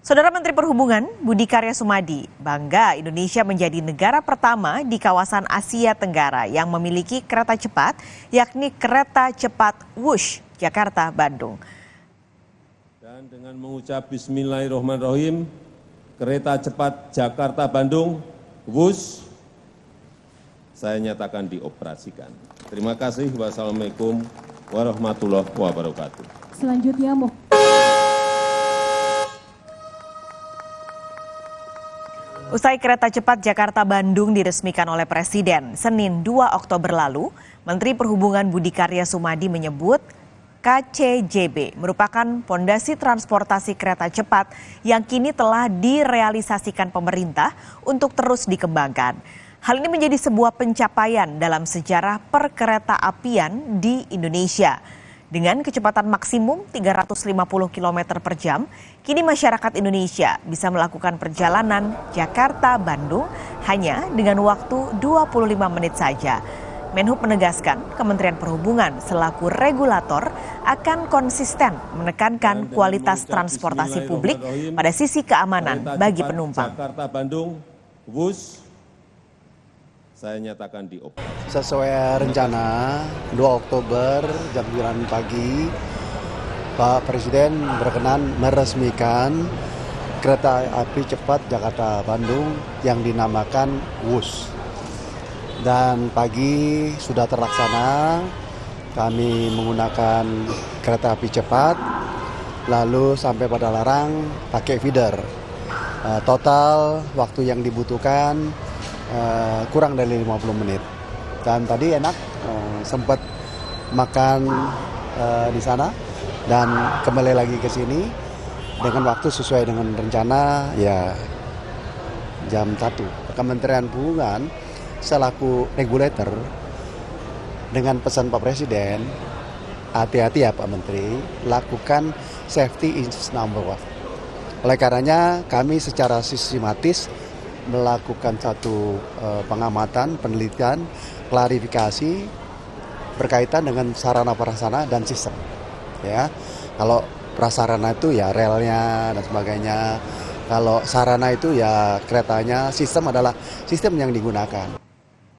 Saudara Menteri Perhubungan Budi Karya Sumadi bangga Indonesia menjadi negara pertama di kawasan Asia Tenggara yang memiliki kereta cepat, yakni kereta cepat Wush Jakarta-Bandung. Dan dengan mengucap Bismillahirrahmanirrahim, kereta cepat Jakarta-Bandung Wush saya nyatakan dioperasikan. Terima kasih. Wassalamualaikum warahmatullahi wabarakatuh. Selanjutnya Usai kereta cepat Jakarta-Bandung diresmikan oleh Presiden Senin 2 Oktober lalu, Menteri Perhubungan Budi Karya Sumadi menyebut KCJB merupakan pondasi transportasi kereta cepat yang kini telah direalisasikan pemerintah untuk terus dikembangkan. Hal ini menjadi sebuah pencapaian dalam sejarah perkereta-apian di Indonesia. Dengan kecepatan maksimum 350 km per jam, kini masyarakat Indonesia bisa melakukan perjalanan Jakarta-Bandung hanya dengan waktu 25 menit saja. Menhub menegaskan Kementerian Perhubungan selaku regulator akan konsisten menekankan kualitas transportasi publik pada sisi keamanan bagi penumpang. Jakarta-Bandung Wush saya nyatakan dioperasikan. Sesuai rencana 2 Oktober jam 9 pagi, Pak Presiden berkenan meresmikan kereta api cepat Jakarta-Bandung yang dinamakan Wush. Dan pagi sudah terlaksana, kami menggunakan kereta api cepat, lalu sampai pada Larang pakai feeder. Total waktu yang dibutuhkan kurang dari 50 menit. Dan tadi enak, sempat makan di sana dan kembali lagi ke sini dengan waktu sesuai dengan rencana ya jam 1. Kementerian Perhubungan selaku regulator dengan pesan Pak Presiden, hati-hati ya Pak Menteri, lakukan safety is number one. Oleh karenanya kami secara sistematis melakukan satu pengamatan, penelitian, klarifikasi berkaitan dengan sarana prasarana dan sistem. Ya, kalau prasarana itu ya relnya dan sebagainya. Kalau sarana itu ya keretanya, sistem adalah sistem yang digunakan.